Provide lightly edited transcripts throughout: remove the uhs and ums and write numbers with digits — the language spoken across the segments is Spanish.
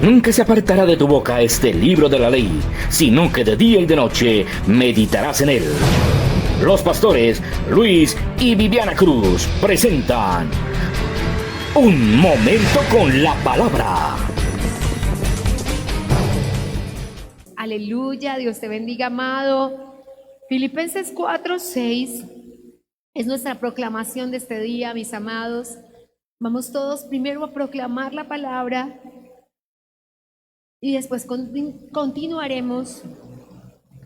Nunca se apartará de tu boca este libro de la ley, sino que de día y de noche meditarás en él. Los pastores Luis y Viviana Cruz presentan Un Momento con la Palabra. Aleluya, Dios te bendiga, amado. Filipenses 4:6 es nuestra proclamación de este día, mis amados. Vamos todos primero a proclamar la palabra y después continuaremos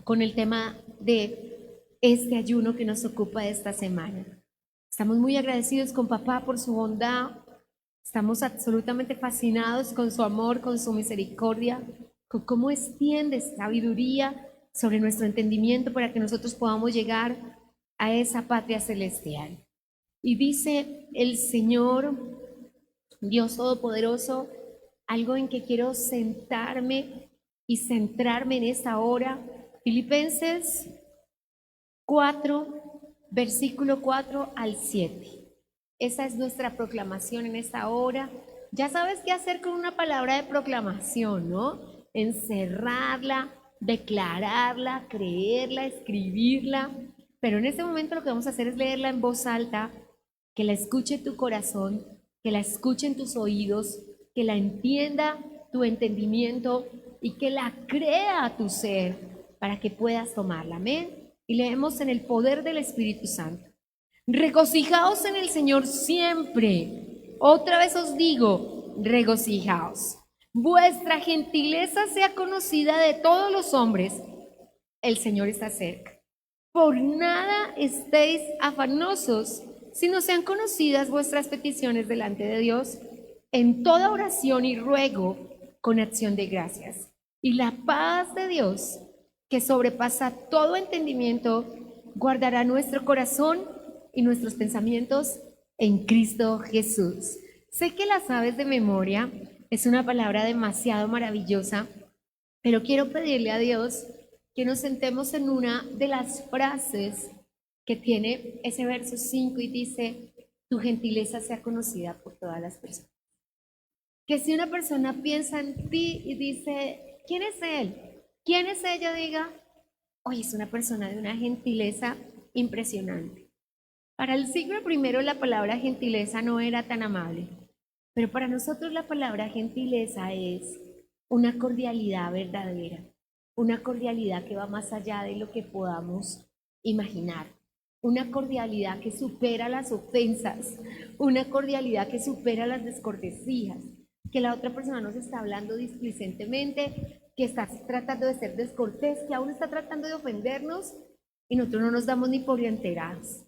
con el tema de este ayuno que nos ocupa esta semana. Estamos muy agradecidos con papá por su bondad. Estamos absolutamente fascinados con su amor, con su misericordia, con cómo extiende sabiduría sobre nuestro entendimiento para que nosotros podamos llegar a esa patria celestial. Y dice el Señor, Dios Todopoderoso, algo en que quiero sentarme y centrarme en esta hora. Filipenses 4, versículo 4 al 7. Esa es nuestra proclamación en esta hora. Ya sabes qué hacer con una palabra de proclamación, ¿no? Encerrarla, declararla, creerla, escribirla. Pero en este momento lo que vamos a hacer es leerla en voz alta, que la escuche tu corazón, que la escuchen tus oídos, que la entienda tu entendimiento y que la crea tu ser para que puedas tomarla. Amén. Y leemos en el poder del Espíritu Santo. Regocijaos en el Señor siempre. Otra vez os digo, regocijaos. Vuestra gentileza sea conocida de todos los hombres. El Señor está cerca. Por nada estéis afanosos, sino sean conocidas vuestras peticiones delante de Dios en toda oración y ruego con acción de gracias. Y la paz de Dios, que sobrepasa todo entendimiento, guardará nuestro corazón y nuestros pensamientos en Cristo Jesús. Sé que la sabes de memoria, es una palabra demasiado maravillosa, pero quiero pedirle a Dios que nos sentemos en una de las frases que tiene ese verso 5 y dice, tu gentileza sea conocida por todas las personas. Que si una persona piensa en ti y dice, ¿quién es él? ¿Quién es ella? Diga, oye, es una persona de una gentileza impresionante. Para el siglo I la palabra gentileza no era tan amable, pero para nosotros la palabra gentileza es una cordialidad verdadera, una cordialidad que va más allá de lo que podamos imaginar, una cordialidad que supera las ofensas, una cordialidad que supera las descortesías, que la otra persona nos está hablando displicentemente, que está tratando de ser descortés, que aún está tratando de ofendernos y nosotros no nos damos ni por enterados.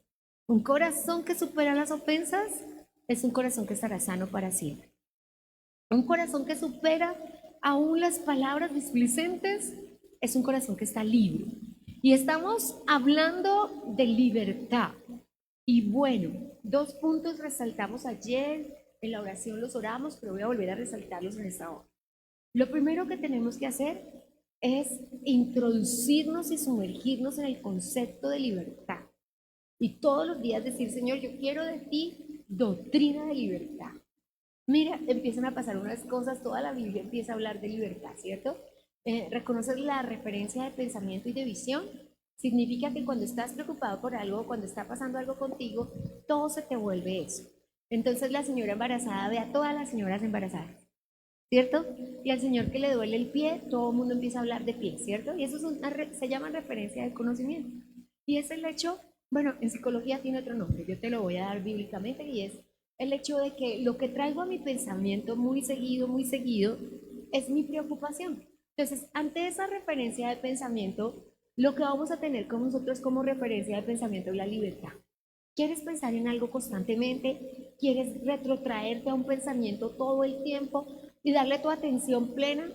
Un corazón que supera las ofensas es un corazón que estará sano para siempre. Un corazón que supera aún las palabras displicentes es un corazón que está libre. Y estamos hablando de libertad. Y bueno, 2 puntos resaltamos ayer, en la oración los oramos, pero voy a volver a resaltarlos en esta hora. Lo primero que tenemos que hacer es introducirnos y sumergirnos en el concepto de libertad. Y todos los días decir, Señor, yo quiero de ti doctrina de libertad. Mira, empiezan a pasar unas cosas, toda la Biblia empieza a hablar de libertad, ¿cierto? ¿Reconoces la referencia de pensamiento y de visión? Significa que cuando estás preocupado por algo, cuando está pasando algo contigo, todo se te vuelve eso. Entonces la señora embarazada ve a todas las señoras embarazadas, ¿cierto? Y al señor que le duele el pie, todo el mundo empieza a hablar de pie, ¿cierto? Y eso se llama referencia de conocimiento. Y es el hecho, bueno, en psicología tiene otro nombre, yo te lo voy a dar bíblicamente, y es el hecho de que lo que traigo a mi pensamiento muy seguido, es mi preocupación. Entonces, ante esa referencia de pensamiento, lo que vamos a tener con nosotros como referencia de pensamiento es la libertad. ¿Quieres pensar en algo constantemente? ¿Quieres retrotraerte a un pensamiento todo el tiempo y darle tu atención plena?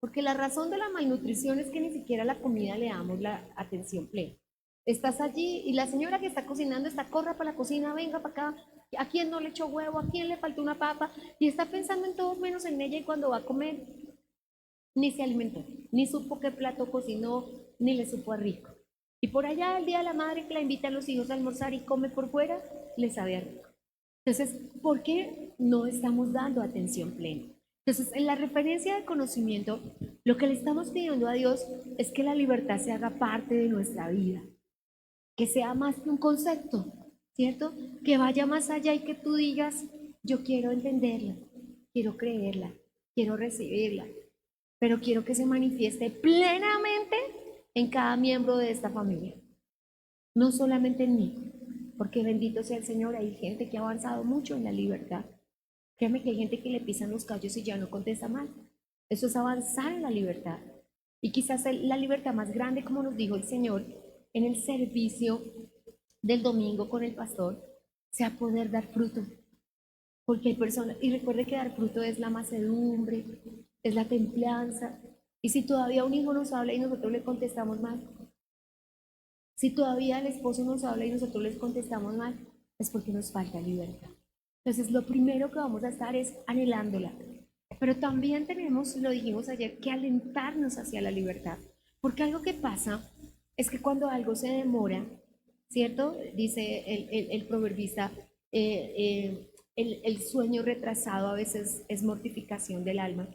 Porque la razón de la malnutrición es que ni siquiera a la comida le damos la atención plena. Estás allí y la señora que está cocinando está, corra para la cocina, venga para acá, ¿a quién no le echó huevo? ¿A quién le faltó una papa? Y está pensando en todos menos en ella, y cuando va a comer, ni se alimentó, ni supo qué plato cocinó, ni le supo a rico. Y por allá el día de la madre que la invita a los hijos a almorzar y come por fuera, le sabe a rico. Entonces, ¿por qué no estamos dando atención plena? Entonces, en la referencia de conocimiento, lo que le estamos pidiendo a Dios es que la libertad se haga parte de nuestra vida, que sea más que un concepto, ¿cierto? Que vaya más allá y que tú digas, yo quiero entenderla, quiero creerla, quiero recibirla, pero quiero que se manifieste plenamente en cada miembro de esta familia, no solamente en mí, porque bendito sea el Señor, hay gente que ha avanzado mucho en la libertad. Créeme que hay gente que le pisan los callos y ya no contesta mal. Eso es avanzar en la libertad. Y quizás la libertad más grande, como nos dijo el Señor, en el servicio del domingo con el pastor, sea poder dar fruto. Porque hay personas, y recuerde que dar fruto es la mansedumbre, es la templanza. Y si todavía un hijo nos habla y nosotros le contestamos mal, si todavía el esposo nos habla y nosotros les contestamos mal, es porque nos falta libertad. Entonces, lo primero que vamos a estar es anhelándola. Pero también tenemos, lo dijimos ayer, que alentarnos hacia la libertad. Porque algo que pasa es que cuando algo se demora, ¿cierto? Dice el proverbista, el sueño retrasado a veces es mortificación del alma.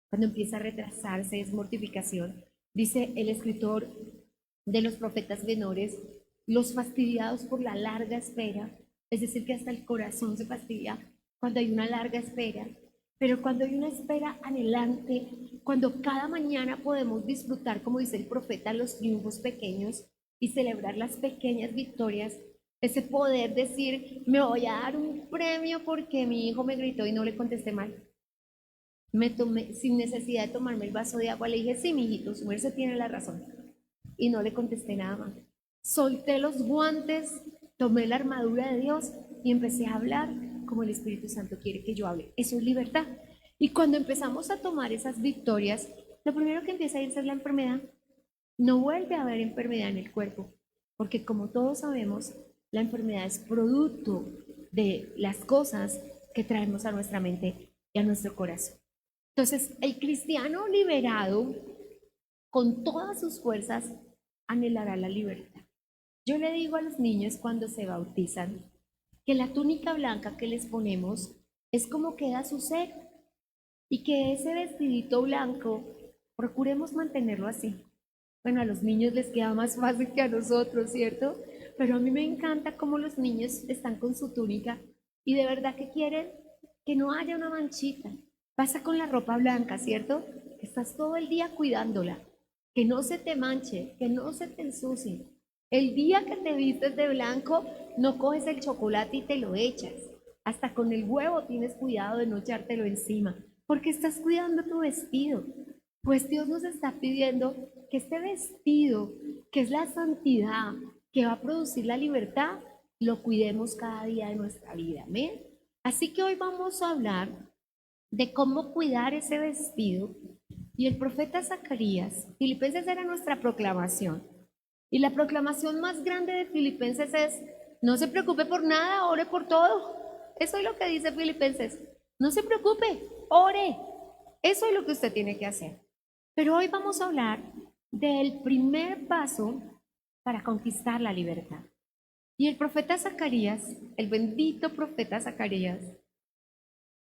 Cuando empieza a retrasarse es mortificación. Dice el escritor de los profetas menores, los fastidiados por la larga espera, es decir, que hasta el corazón se fastidia cuando hay una larga espera, pero cuando hay una espera anhelante, cuando cada mañana podemos disfrutar, como dice el profeta, los triunfos pequeños y celebrar las pequeñas victorias, ese poder decir, me voy a dar un premio porque mi hijo me gritó y no le contesté mal. Me tomé, sin necesidad de tomarme el vaso de agua, le dije, sí, mijito, su merced tiene la razón. Y no le contesté nada más. Solté los guantes, tomé la armadura de Dios y empecé a hablar como el Espíritu Santo quiere que yo hable. Eso es libertad. Y cuando empezamos a tomar esas victorias, lo primero que empieza a irse es la enfermedad. No vuelve a haber enfermedad en el cuerpo, porque como todos sabemos, la enfermedad es producto de las cosas que traemos a nuestra mente y a nuestro corazón. Entonces, el cristiano liberado, con todas sus fuerzas, anhelará la libertad. Yo le digo a los niños cuando se bautizan que la túnica blanca que les ponemos es como queda su ser y que ese vestidito blanco procuremos mantenerlo así. Bueno, a los niños les queda más fácil que a nosotros, ¿cierto? Pero a mí me encanta cómo los niños están con su túnica y de verdad que quieren que no haya una manchita. Pasa con la ropa blanca, ¿cierto? Estás todo el día cuidándola, que no se te manche, que no se te ensucie. El día que te vistes de blanco, no coges el chocolate y te lo echas. Hasta con el huevo tienes cuidado de no echártelo encima, porque estás cuidando tu vestido. Pues Dios nos está pidiendo que este vestido, que es la santidad, que va a producir la libertad, lo cuidemos cada día de nuestra vida. Amén. Así que hoy vamos a hablar de cómo cuidar ese vestido. Y el profeta Zacarías, Filipenses era nuestra proclamación. Y la proclamación más grande de Filipenses es, no se preocupe por nada, ore por todo. Eso es lo que dice Filipenses. No se preocupe, ore. Eso es lo que usted tiene que hacer. Pero hoy vamos a hablar del primer paso para conquistar la libertad. Y el profeta Zacarías, el bendito profeta Zacarías,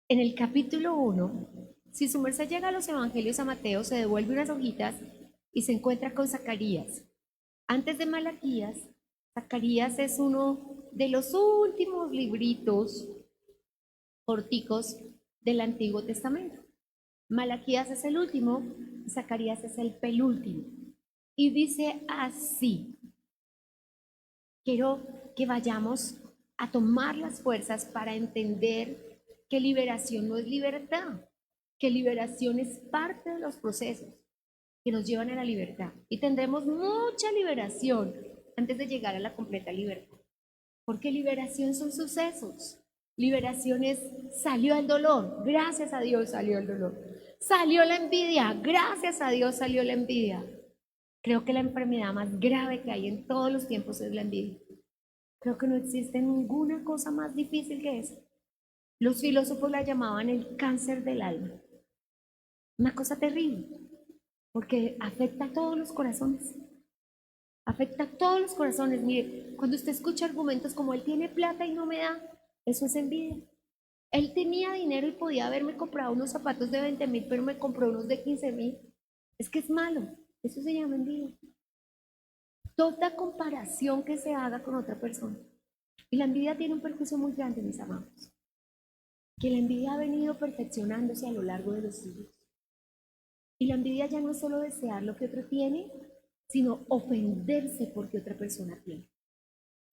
en el capítulo 1, si su merced llega a los evangelios a Mateo, se devuelve unas hojitas y se encuentra con Zacarías. Antes de Malaquías, Zacarías es uno de los últimos libritos corticos del Antiguo Testamento. Malaquías es el último, Zacarías es el penúltimo. Y dice así, quiero que vayamos a tomar las fuerzas para entender que liberación no es libertad, que liberación es parte de los procesos que nos llevan a la libertad. Y tendremos mucha liberación antes de llegar a la completa libertad. Porque liberación son sucesos. Liberación es, salió el dolor, gracias a Dios salió el dolor. Salió la envidia, gracias a Dios salió la envidia. Creo que la enfermedad más grave que hay en todos los tiempos es la envidia. Creo que no existe ninguna cosa más difícil que esa. Los filósofos la llamaban el cáncer del alma. Una cosa terrible, porque afecta a todos los corazones. Afecta a todos los corazones. Mire, cuando usted escucha argumentos como él tiene plata y no me da, eso es envidia. Él tenía dinero y podía haberme comprado unos zapatos de 20.000, pero me compró unos de 15.000. Es que es malo. Eso se llama envidia. Toda comparación que se haga con otra persona. Y la envidia tiene un perjuicio muy grande, mis amados. Que la envidia ha venido perfeccionándose a lo largo de los siglos. Y la envidia ya no es solo desear lo que otro tiene, sino ofenderse porque otra persona tiene.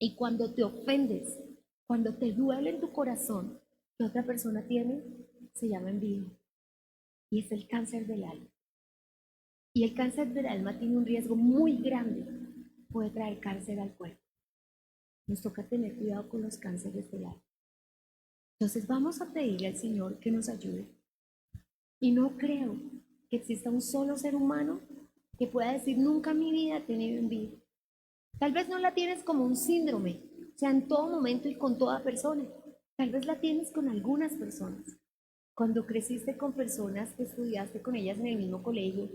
Y cuando te ofendes, cuando te duele en tu corazón que otra persona tiene, se llama envidia. Y es el cáncer del alma. Y el cáncer del alma tiene un riesgo muy grande. Puede traer cáncer al cuerpo. Nos toca tener cuidado con los cánceres del alma. Entonces vamos a pedirle al Señor que nos ayude. Y no creo que exista un solo ser humano que pueda decir, nunca en mi vida he tenido envidia. Tal vez no la tienes como un síndrome, o sea, en todo momento y con toda persona. Tal vez la tienes con algunas personas. Cuando creciste con personas que estudiaste con ellas en el mismo colegio,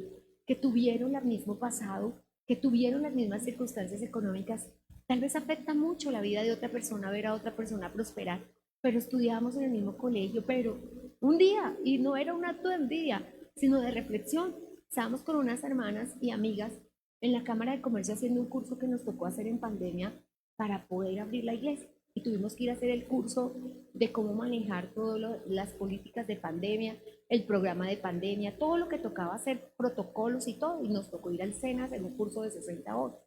que tuvieron el mismo pasado, que tuvieron las mismas circunstancias económicas, tal vez afecta mucho la vida de otra persona, ver a otra persona prosperar, pero estudiábamos en el mismo colegio, pero un día, y no era un acto de envidia, sino de reflexión, estábamos con unas hermanas y amigas en la Cámara de Comercio haciendo un curso que nos tocó hacer en pandemia para poder abrir la iglesia. Y tuvimos que ir a hacer el curso de cómo manejar todas las políticas de pandemia, el programa de pandemia, todo lo que tocaba hacer, protocolos y todo. Y nos tocó ir al SENA a hacer un curso de 60 horas.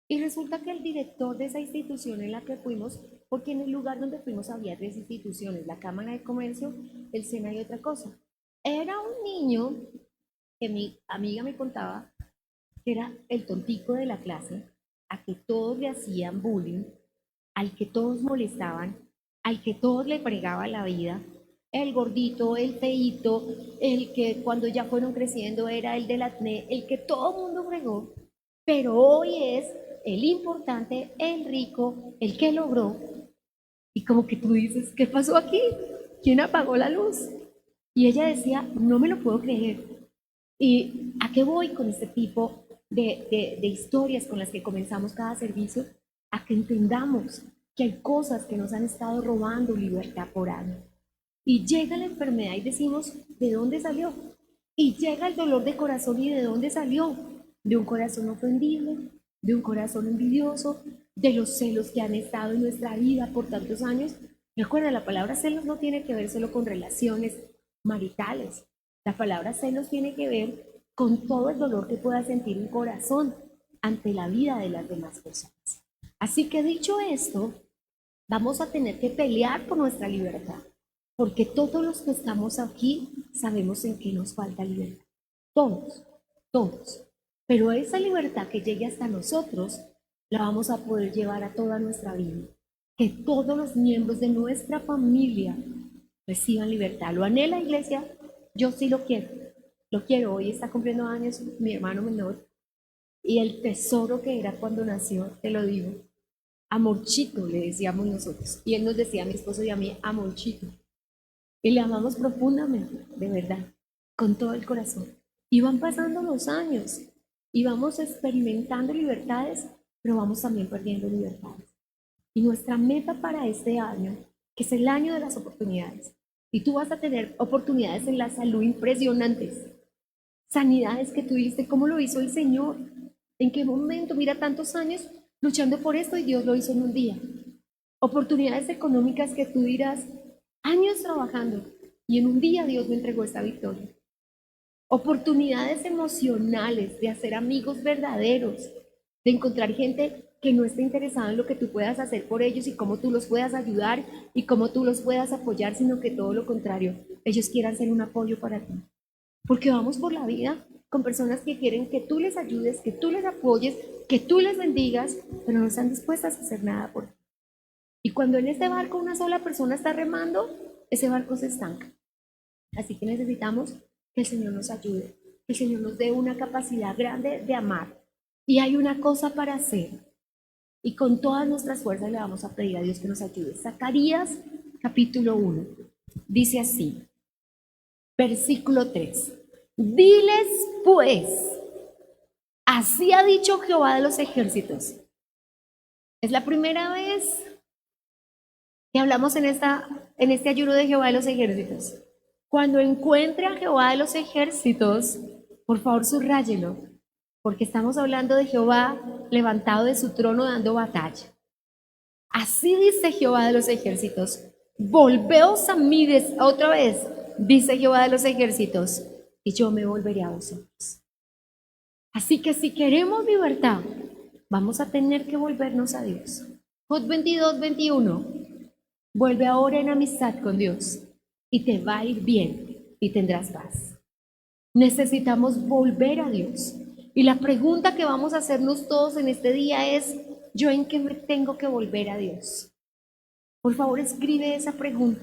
Y resulta que el director de esa institución en la que fuimos, porque en el lugar donde fuimos había 3 instituciones, la Cámara de Comercio, el SENA y otra cosa. Era un niño que mi amiga me contaba que era el tontico de la clase, a que todos le hacían bullying, al que todos molestaban, al que todos le fregaban la vida, el gordito, el feíto, el que cuando ya fueron creciendo era el del acné, el que todo el mundo fregó, pero hoy es el importante, el rico, el que logró. Y como que tú dices, ¿qué pasó aquí? ¿Quién apagó la luz? Y ella decía, no me lo puedo creer. ¿Y a qué voy con este tipo de historias con las que comenzamos cada servicio? A que entendamos que hay cosas que nos han estado robando libertad por años. Y llega la enfermedad y decimos, ¿de dónde salió? Y llega el dolor de corazón y ¿de dónde salió? De un corazón ofendido, de un corazón envidioso, de los celos que han estado en nuestra vida por tantos años. Recuerda, la palabra celos no tiene que ver solo con relaciones maritales. La palabra celos tiene que ver con todo el dolor que pueda sentir un corazón ante la vida de las demás personas. Así que dicho esto, vamos a tener que pelear por nuestra libertad, porque todos los que estamos aquí sabemos en qué nos falta libertad. Todos, todos. Pero esa libertad que llegue hasta nosotros, la vamos a poder llevar a toda nuestra vida. Que todos los miembros de nuestra familia reciban libertad. ¿Lo anhela, iglesia? Yo sí lo quiero. Lo quiero. Hoy está cumpliendo años mi hermano menor. Y el tesoro que era cuando nació, te lo digo. Amorchito, le decíamos nosotros. Y él nos decía a mi esposo y a mí, amorchito. Y le amamos profundamente, de verdad, con todo el corazón. Y van pasando los años y vamos experimentando libertades, pero vamos también perdiendo libertades. Y nuestra meta para este año, que es el año de las oportunidades, y tú vas a tener oportunidades en la salud impresionantes, sanidades que tú dijiste, ¿cómo lo hizo el Señor? ¿En qué momento? Mira, tantos años luchando por esto y Dios lo hizo en un día. Oportunidades económicas que tú dirás, años trabajando y en un día Dios me entregó esta victoria. Oportunidades emocionales de hacer amigos verdaderos, de encontrar gente que no esté interesada en lo que tú puedas hacer por ellos y cómo tú los puedas ayudar y cómo tú los puedas apoyar, sino que todo lo contrario, ellos quieran ser un apoyo para ti. Porque vamos por la vida con personas que quieren que tú les ayudes, que tú les apoyes, que tú les bendigas, pero no están dispuestas a hacer nada por ti. Y cuando en este barco una sola persona está remando, ese barco se estanca. Así que necesitamos que el Señor nos ayude, que el Señor nos dé una capacidad grande de amar. Y hay una cosa para hacer. Y con todas nuestras fuerzas le vamos a pedir a Dios que nos ayude. Zacarías capítulo 1 dice así, versículo 3. Diles pues, así ha dicho Jehová de los ejércitos. Es la primera vez que hablamos en este ayuno de Jehová de los ejércitos. Cuando encuentre a Jehová de los ejércitos, por favor subráyelo, porque estamos hablando de Jehová levantado de su trono dando batalla. Así dice Jehová de los ejércitos: volveos a mí otra vez, dice Jehová de los ejércitos, y yo me volveré a vosotros. Así que si queremos libertad, vamos a tener que volvernos a Dios. Job 22, 21. Vuelve ahora en amistad con Dios y te va a ir bien y tendrás paz. Necesitamos volver a Dios. Y la pregunta que vamos a hacernos todos en este día es: ¿yo en qué me tengo que volver a Dios? Por favor, escribe esa pregunta.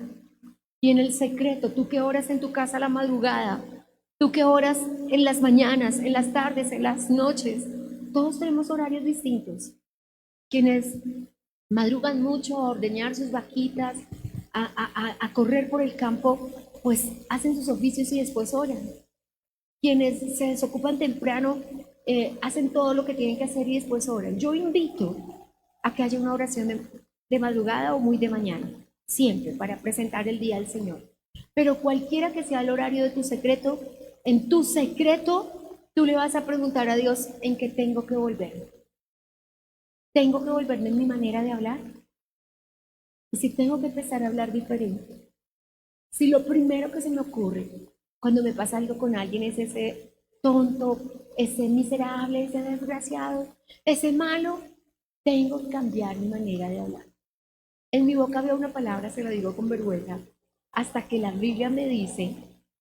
Y en el secreto, tú que oras en tu casa a la madrugada, tú que oras en las mañanas, en las tardes, en las noches, todos tenemos horarios distintos. Quienes madrugan mucho a ordeñar sus vaquitas, a correr por el campo, pues hacen sus oficios y después oran. Quienes se desocupan temprano, hacen todo lo que tienen que hacer y después oran. Yo invito a que haya una oración de madrugada o muy de mañana, siempre para presentar el día al Señor. Pero cualquiera que sea el horario de tu secreto, en tu secreto tú le vas a preguntar a Dios: ¿en qué tengo que volver? ¿Tengo que volverme en mi manera de hablar? Y si tengo que empezar a hablar diferente. Si lo primero que se me ocurre cuando me pasa algo con alguien es ese tonto, ese miserable, ese desgraciado, ese malo, tengo que cambiar mi manera de hablar. En mi boca había una palabra, se lo digo con vergüenza, hasta que la Biblia me dice,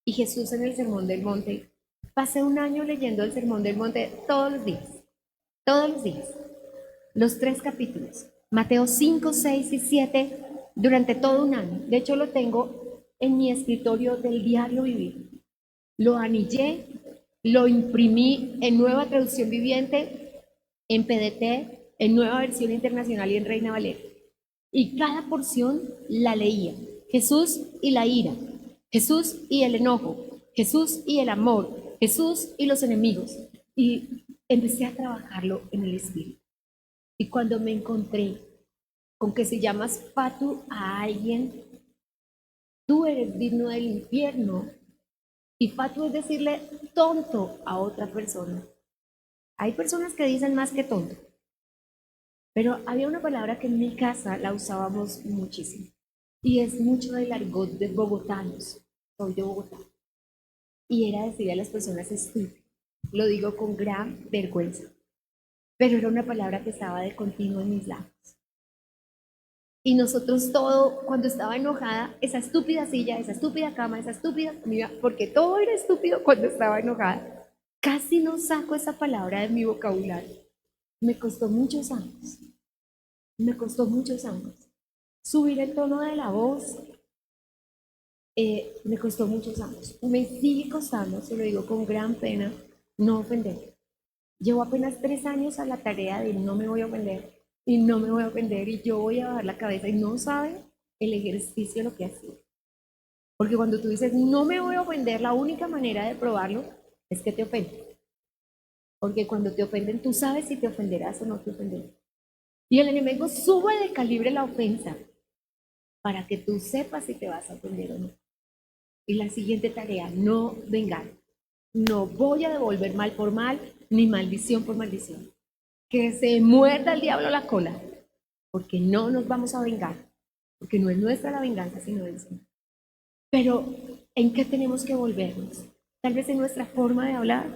y Jesús en el Sermón del Monte, pasé un año leyendo el Sermón del Monte todos los días, los 3 capítulos, Mateo 5, 6 y 7, durante todo un año. De hecho, lo tengo en mi escritorio del diario vivir. Lo anillé, lo imprimí en Nueva Traducción Viviente, en PDT, en Nueva Versión Internacional y en Reina Valera. Y cada porción la leía. Jesús y la ira, Jesús y el enojo, Jesús y el amor, Jesús y los enemigos. Y empecé a trabajarlo en el espíritu. Y cuando me encontré con que si llamas fatu a alguien, tú eres digno del infierno. Y fatu es decirle tonto a otra persona. Hay personas que dicen más que tonto. Pero había una palabra que en mi casa la usábamos muchísimo. Y es mucho del argot de bogotanos. Soy de Bogotá. Y era decir a las personas estúpidas. Lo digo con gran vergüenza. Pero era una palabra que estaba de continuo en mis labios. Y nosotros todo, cuando estaba enojada, esa estúpida silla, esa estúpida cama, esa estúpida comida, porque todo era estúpido cuando estaba enojada, casi no saco esa palabra de mi vocabulario. Me costó muchos años. Subir el tono de la voz, me costó muchos años. Me sigue costando, se lo digo con gran pena, no ofender. Llevo apenas 3 años a la tarea de no me voy a ofender. Y no me voy a ofender y yo voy a bajar la cabeza. Y no sabe el ejercicio lo que ha sido. Porque cuando tú dices no me voy a ofender, la única manera de probarlo es que te ofenden. Porque cuando te ofenden, tú sabes si te ofenderás o no te ofenderás. Y el enemigo sube de calibre la ofensa para que tú sepas si te vas a ofender o no. Y la siguiente tarea: no vengar. No voy a devolver mal por mal, ni maldición por maldición. Que se muerda el diablo la cola, porque no nos vamos a vengar, porque no es nuestra la venganza, sino del Señor. Pero, ¿en qué tenemos que volvernos? Tal vez en nuestra forma de hablar,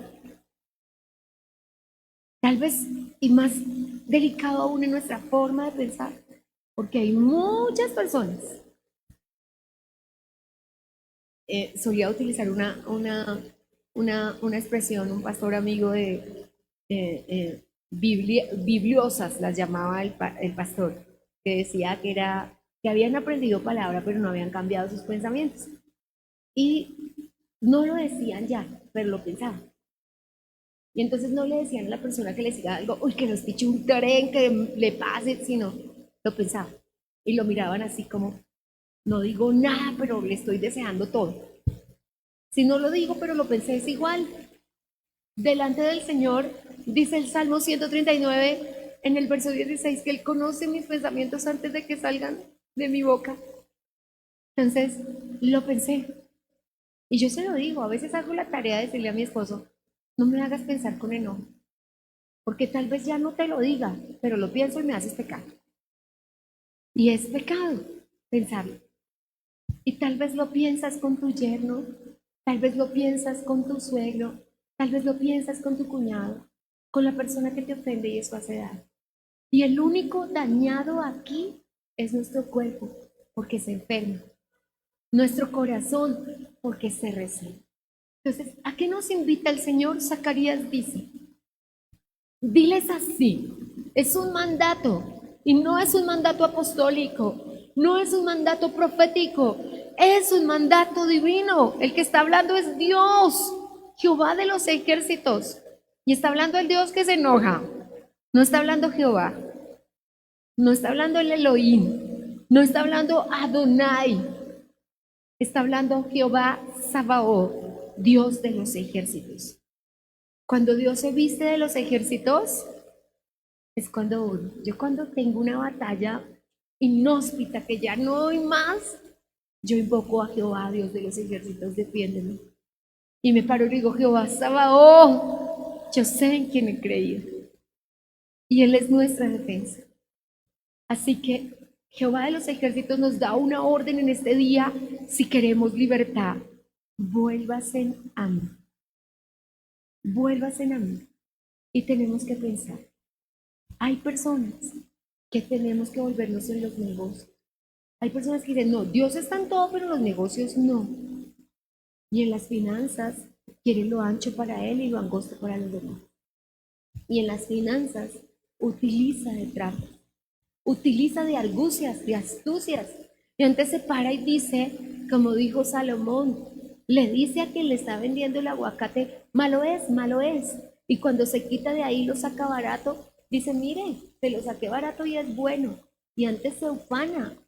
tal vez, y más delicado aún, en nuestra forma de pensar, porque hay muchas personas. Solía utilizar una expresión, un pastor amigo de bibliosas, las llamaba el pastor, que decía que habían aprendido palabra, pero no habían cambiado sus pensamientos. Y no lo decían ya, pero lo pensaban. Y entonces no le decían a la persona que le decía algo, uy, que nos piche un tren, que le pase, sino lo pensaban. Y lo miraban así como, no digo nada, pero le estoy deseando todo. Si no lo digo, pero lo pensé, es igual. Delante del Señor, dice el Salmo 139, en el verso 16, que Él conoce mis pensamientos antes de que salgan de mi boca. Entonces lo pensé. Y yo se lo digo, a veces hago la tarea de decirle a mi esposo, no me hagas pensar con enojo, porque tal vez ya no te lo diga, pero lo pienso y me haces pecar. Y es pecado pensarlo. Y tal vez lo piensas con tu yerno, tal vez lo piensas con tu suegro, tal vez lo piensas con tu cuñado, con la persona que te ofende y eso hace daño. Y el único dañado aquí es nuestro cuerpo, porque se enferma. Nuestro corazón, porque se resiste. Entonces, ¿a qué nos invita el Señor? Zacarías dice, diles así, es un mandato, y no es un mandato apostólico, no es un mandato profético, es un mandato divino. El que está hablando es Dios, Jehová de los ejércitos. Y está hablando el Dios que se enoja. No está hablando Jehová, no está hablando el Elohim, no está hablando Adonai, está hablando Jehová Sabaoth, Dios de los ejércitos. Cuando Dios se viste de los ejércitos, es cuando tengo una batalla inhóspita que ya no hay más, yo invoco a Jehová, Dios de los ejércitos, defiéndeme. Y me paro y digo, Jehová Sabaoth, yo sé en quién he creído. Y Él es nuestra defensa. Así que Jehová de los ejércitos nos da una orden en este día si queremos libertad. Vuélvase a mí. Vuélvase a mí. Y tenemos que pensar. Hay personas que tenemos que volvernos en los negocios. Hay personas que dicen, no, Dios está en todo, pero en los negocios no. Y en las finanzas quiere lo ancho para Él y lo angosto para los demás. Y en las finanzas utiliza de trampas, utiliza de argucias, de astucias. Y antes se para y dice, como dijo Salomón, le dice a quien le está vendiendo el aguacate, malo es, malo es. Y cuando se quita de ahí lo saca barato, dice, mire, te lo saqué barato y es bueno. Y antes se ufana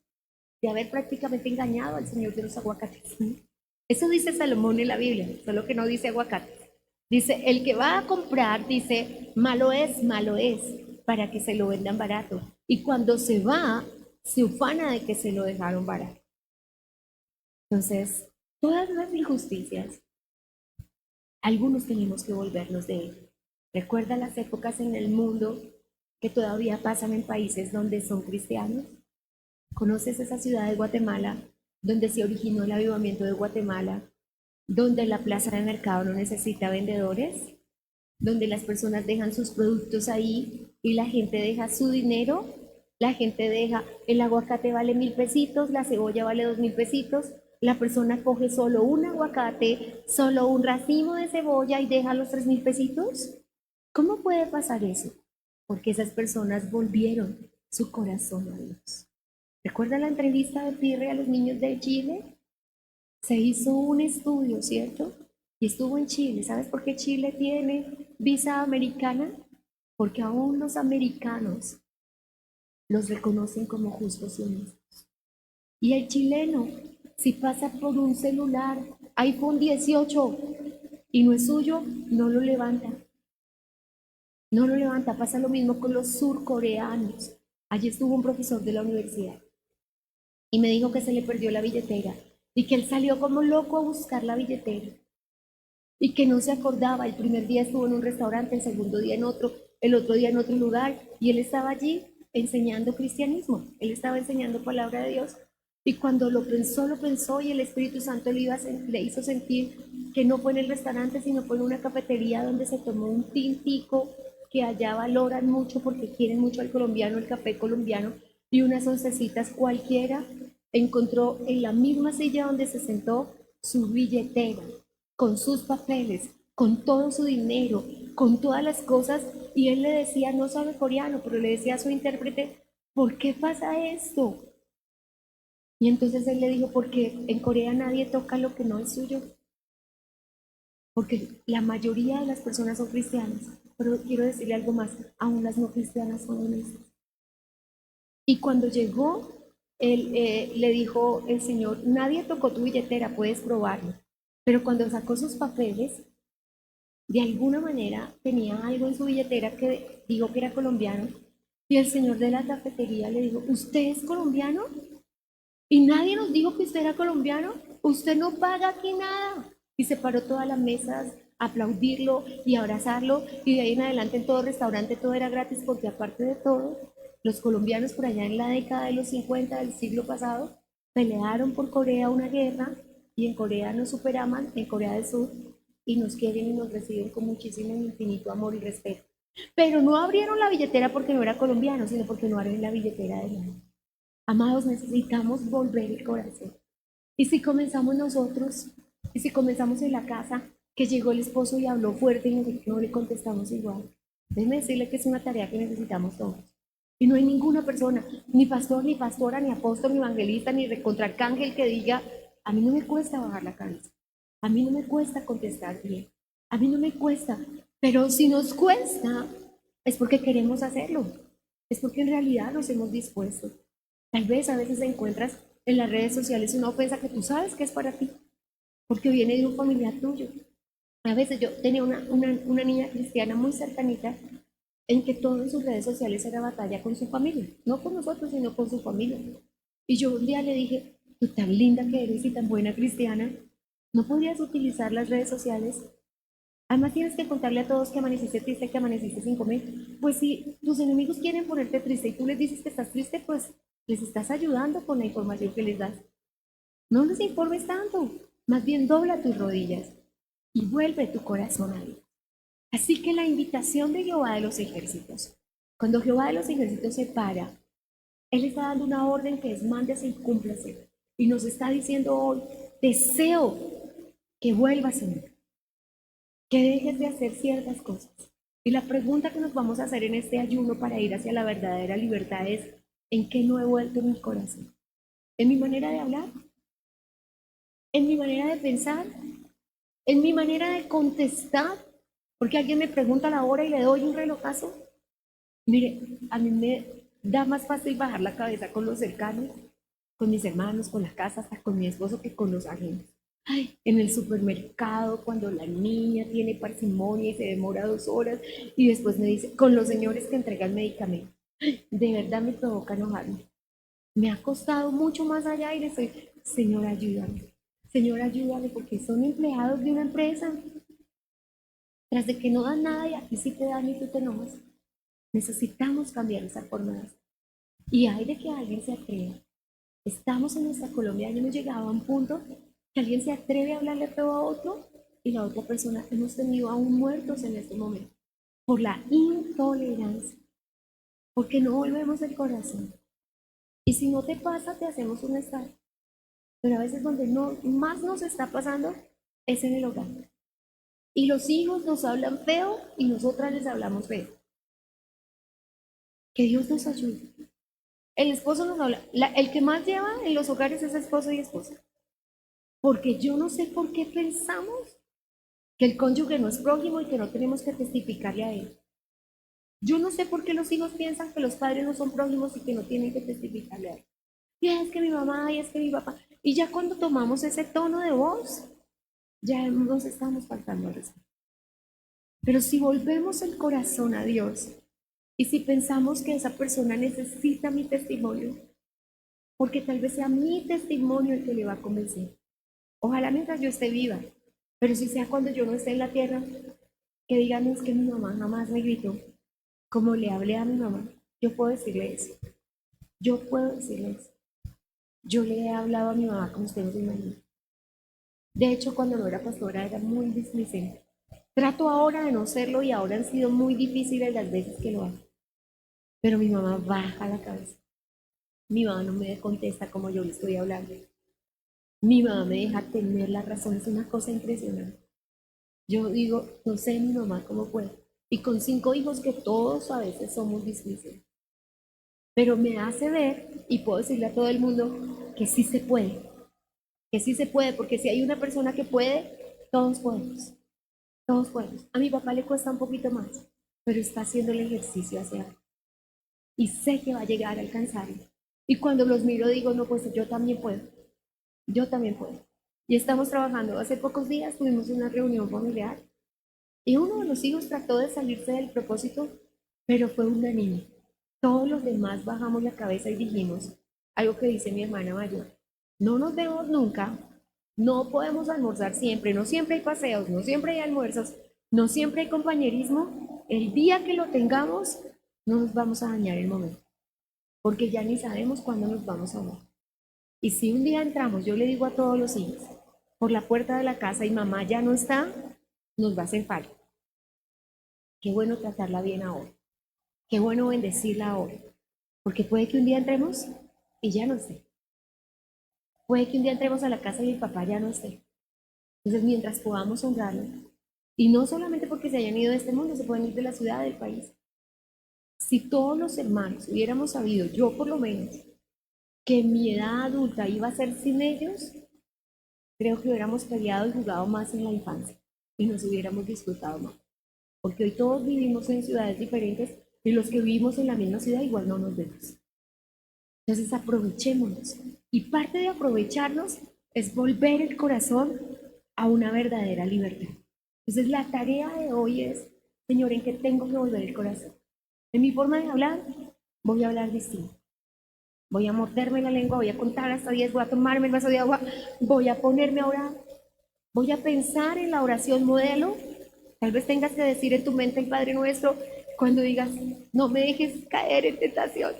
de haber prácticamente engañado al Señor de los aguacates. Eso dice Salomón en la Biblia, solo que no dice aguacate. Dice, el que va a comprar, dice, malo es, para que se lo vendan barato. Y cuando se va, se ufana de que se lo dejaron barato. Entonces, todas las injusticias, algunos tenemos que volvernos de ello. ¿Recuerda las épocas en el mundo que todavía pasan en países donde son cristianos? ¿Conoces esa ciudad de Guatemala, donde se originó el avivamiento de Guatemala, donde la plaza de mercado no necesita vendedores, donde las personas dejan sus productos ahí y la gente deja su dinero? La gente deja, el aguacate vale 1,000 pesitos, la cebolla vale 2,000 pesitos, la persona coge solo un aguacate, solo un racimo de cebolla y deja los 3,000 pesitos. ¿Cómo puede pasar eso? Porque esas personas volvieron su corazón a Dios. ¿Recuerda la entrevista de Pirre a los niños de Chile? Se hizo un estudio, ¿cierto? Y estuvo en Chile. ¿Sabes por qué Chile tiene visa americana? Porque aún los americanos los reconocen como justos y honestos. Y el chileno, si pasa por un celular, iPhone 18, y no es suyo, no lo levanta. No lo levanta. Pasa lo mismo con los surcoreanos. Allí estuvo un profesor de la universidad y me dijo que se le perdió la billetera y que él salió como loco a buscar la billetera y que no se acordaba. El primer día estuvo en un restaurante, el segundo día en otro, el otro día en otro lugar, y él estaba allí enseñando cristianismo, él estaba enseñando palabra de Dios, y cuando lo pensó y el Espíritu Santo le hizo sentir que no fue en el restaurante, sino fue en una cafetería donde se tomó un tintico que allá valoran mucho porque quieren mucho al colombiano, el café colombiano, y unas oncecitas cualquiera. Encontró en la misma silla donde se sentó su billetera, con sus papeles, con todo su dinero, con todas las cosas, y él le decía, no sabe coreano, pero le decía a su intérprete, ¿por qué pasa esto? Y entonces él le dijo, porque en Corea nadie toca lo que no es suyo, porque la mayoría de las personas son cristianas, pero quiero decirle algo más, aún las no cristianas son honestas. Y cuando llegó, le dijo el Señor, nadie tocó tu billetera, puedes probarlo. Pero cuando sacó sus papeles, de alguna manera tenía algo en su billetera que dijo que era colombiano. Y el señor de la cafetería le dijo, ¿usted es colombiano? Y nadie nos dijo que usted era colombiano. Usted no paga aquí nada. Y se paró todas las mesas a aplaudirlo y a abrazarlo. Y de ahí en adelante en todo restaurante todo era gratis porque aparte de todo, los colombianos por allá en la década de los 50 del siglo pasado pelearon por Corea una guerra y en Corea nos superaman, en Corea del Sur, y nos quieren y nos reciben con muchísimo infinito amor y respeto. Pero no abrieron la billetera porque no era colombiano, sino porque no abrieron la billetera de nadie. Amados, necesitamos volver el corazón. Y si comenzamos nosotros, y si comenzamos en la casa, que llegó el esposo y habló fuerte y no le contestamos igual, déjeme decirle que es una tarea que necesitamos todos. Y no hay ninguna persona, ni pastor, ni pastora, ni apóstol, ni evangelista, ni contraarcángel que diga, a mí no me cuesta bajar la cabeza, a mí no me cuesta contestar bien, a mí no me cuesta, pero si nos cuesta, es porque queremos hacerlo, es porque en realidad nos hemos dispuesto. Tal vez a veces encuentras en las redes sociales una ofensa que tú sabes que es para ti, porque viene de un familiar tuyo. A veces yo tenía una niña cristiana muy cercanita en que todo en sus redes sociales era batalla con su familia, no con nosotros, sino con su familia. Y yo un día le dije, tú tan linda que eres y tan buena cristiana, ¿no podrías utilizar las redes sociales? Además tienes que contarle a todos que amaneciste triste, que amaneciste sin comer. Pues si tus enemigos quieren ponerte triste y tú les dices que estás triste, pues les estás ayudando con la información que les das. No les informes tanto, más bien dobla tus rodillas y vuelve tu corazón a Dios. Así que la invitación de Jehová de los ejércitos, cuando Jehová de los ejércitos se para, Él está dando una orden que es mándese y cúmplase. Y nos está diciendo hoy, deseo que vuelvas a mí, que dejes de hacer ciertas cosas. Y la pregunta que nos vamos a hacer en este ayuno para ir hacia la verdadera libertad es, ¿en qué no he vuelto mi corazón? ¿En mi manera de hablar? ¿En mi manera de pensar? ¿En mi manera de contestar? Porque alguien me pregunta la hora y le doy un relojazo. Mire, a mí me da más fácil bajar la cabeza con los cercanos, con mis hermanos, con la casa, hasta con mi esposo que con los ajenos. Ay, en el supermercado, cuando la niña tiene parsimonia y se demora 2 horas y después me dice, con los señores que entregan medicamentos. De verdad me provoca enojarme. Me ha costado mucho más allá y le estoy, Señor, ayúdame. Señor, ayúdame, porque son empleados de una empresa. Tras de que no dan nada y aquí sí te dan y tú te enojas. Necesitamos cambiar esa forma de ser. Y hay de que alguien se atreva. Estamos en nuestra Colombia, ya hemos llegado a un punto que alguien se atreve a hablarle feo a otro y la otra persona, hemos tenido aún muertos en este momento por la intolerancia, porque no volvemos el corazón. Y si no te pasa, te hacemos un estado. Pero a veces donde no, más nos está pasando es en el hogar. Y los hijos nos hablan feo y nosotras les hablamos feo. Que Dios nos ayude. El esposo nos habla, el que más lleva en los hogares es esposo y esposa. Porque yo no sé por qué pensamos que el cónyuge no es prójimo y que no tenemos que testificarle a él. Yo no sé por qué los hijos piensan que los padres no son prójimos y que no tienen que testificarle a él. Y es que mi mamá, y es que mi papá. Y ya cuando tomamos ese tono de voz, ya nos estamos faltando al respeto. Pero si volvemos el corazón a Dios y si pensamos que esa persona necesita mi testimonio, porque tal vez sea mi testimonio el que le va a convencer. Ojalá mientras yo esté viva, pero si sea cuando yo no esté en la tierra, que digan es que mi mamá jamás me gritó, como le hablé a mi mamá, yo puedo decirle eso. Yo puedo decirle eso. Yo le he hablado a mi mamá como usted no se imagina. De hecho, cuando no era pastora era muy displicente. Trato ahora de no serlo y ahora han sido muy difíciles las veces que lo hago. Pero mi mamá baja la cabeza. Mi mamá no me contesta como yo le estoy hablando. Mi mamá me deja tener la razón, es una cosa impresionante. Yo digo, no sé mi mamá cómo puede. Y con 5 hijos que todos a veces somos difíciles. Pero me hace ver y puedo decirle a todo el mundo que sí se puede. Que sí se puede, porque si hay una persona que puede, todos podemos. Todos podemos. A mi papá le cuesta un poquito más, pero está haciendo el ejercicio hacia él. Y sé que va a llegar a alcanzarlo. Y cuando los miro digo, no, pues yo también puedo. Yo también puedo. Y estamos trabajando. Hace pocos días tuvimos una reunión familiar y uno de los hijos trató de salirse del propósito, pero fue unánime. Todos los demás bajamos la cabeza y dijimos algo que dice mi hermana mayor. no nos vemos nunca, no podemos almorzar siempre, no siempre hay paseos, no siempre hay almuerzos, no siempre hay compañerismo, el día que lo tengamos, no nos vamos a dañar el momento, porque ya ni sabemos cuándo nos vamos a ver. Y si un día entramos, yo le digo a todos los hijos, por la puerta de la casa y mamá ya no está, nos va a hacer falta. Qué bueno tratarla bien ahora, qué bueno bendecirla ahora, porque puede que un día entremos y ya no esté. Puede que un día entremos a la casa y el papá ya no esté. Entonces, mientras podamos honrarlo, y no solamente porque se hayan ido de este mundo, se pueden ir de la ciudad, del país. Si todos los hermanos hubiéramos sabido, yo por lo menos, que en mi edad adulta iba a ser sin ellos, creo que hubiéramos peleado y jugado más en la infancia y nos hubiéramos disfrutado más. Porque hoy todos vivimos en ciudades diferentes y los que vivimos en la misma ciudad igual no nos vemos. Entonces aprovechémonos. Y parte de aprovecharnos es volver el corazón a una verdadera libertad. Entonces la tarea de hoy es, Señor, ¿en qué tengo que volver el corazón? En mi forma de hablar, voy a hablar distinto. Voy a morderme la lengua, voy a contar hasta 10, voy a tomarme el vaso de agua, voy a ponerme a orar, voy a pensar en la oración modelo. Tal vez tengas que decir en tu mente el Padre Nuestro cuando digas, no me dejes caer en tentación.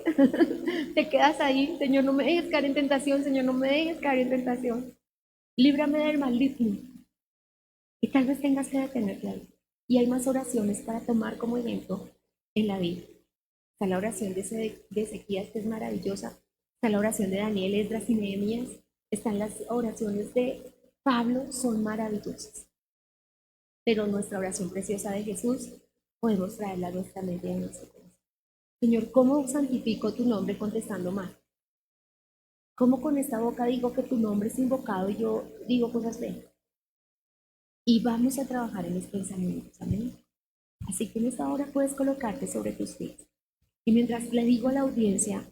Te quedas ahí, Señor, no me dejes caer en tentación, Señor, no me dejes caer en tentación. Líbrame del maligno. Y tal vez tengas que detenerte ahí. Y hay más oraciones para tomar como ejemplo en la Biblia. Está la oración de Ezequías, que es maravillosa. Está la oración de Daniel, Esdras y Nehemías. Están las oraciones de Pablo, son maravillosas. Pero nuestra oración preciosa de Jesús, podemos traerla a nuestra mente y a nuestro corazón. Señor, ¿cómo santifico tu nombre contestando mal? ¿Cómo con esta boca digo que tu nombre es invocado y yo digo cosas feas? Y vamos a trabajar en los pensamientos, amén. Así que en esta hora puedes colocarte sobre tus pies. Y mientras le digo a la audiencia,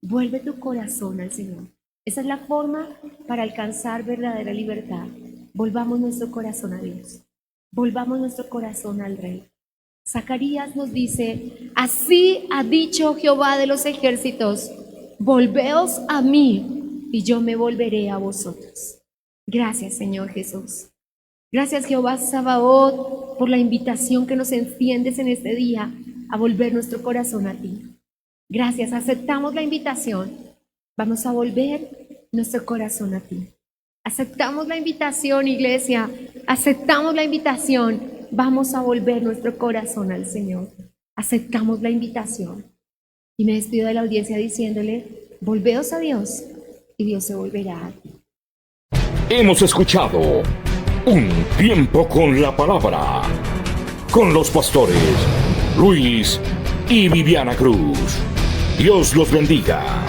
vuelve tu corazón al Señor. Esa es la forma para alcanzar verdadera libertad. Volvamos nuestro corazón a Dios. Volvamos nuestro corazón al Rey. Zacarías nos dice, así ha dicho Jehová de los ejércitos, volveos a mí y yo me volveré a vosotros. Gracias, Señor Jesús. Gracias, Jehová Sabaoth, por la invitación que nos enciendes en este día a volver nuestro corazón a ti. Gracias, aceptamos la invitación. Vamos a volver nuestro corazón a ti. Aceptamos la invitación, iglesia. Aceptamos la invitación. Vamos a volver nuestro corazón al Señor. Aceptamos la invitación. Y me despido de la audiencia diciéndole, volveos a Dios y Dios se volverá a ti. Hemos escuchado Un Tiempo con la Palabra, con los pastores Luis y Viviana Cruz. Dios los bendiga.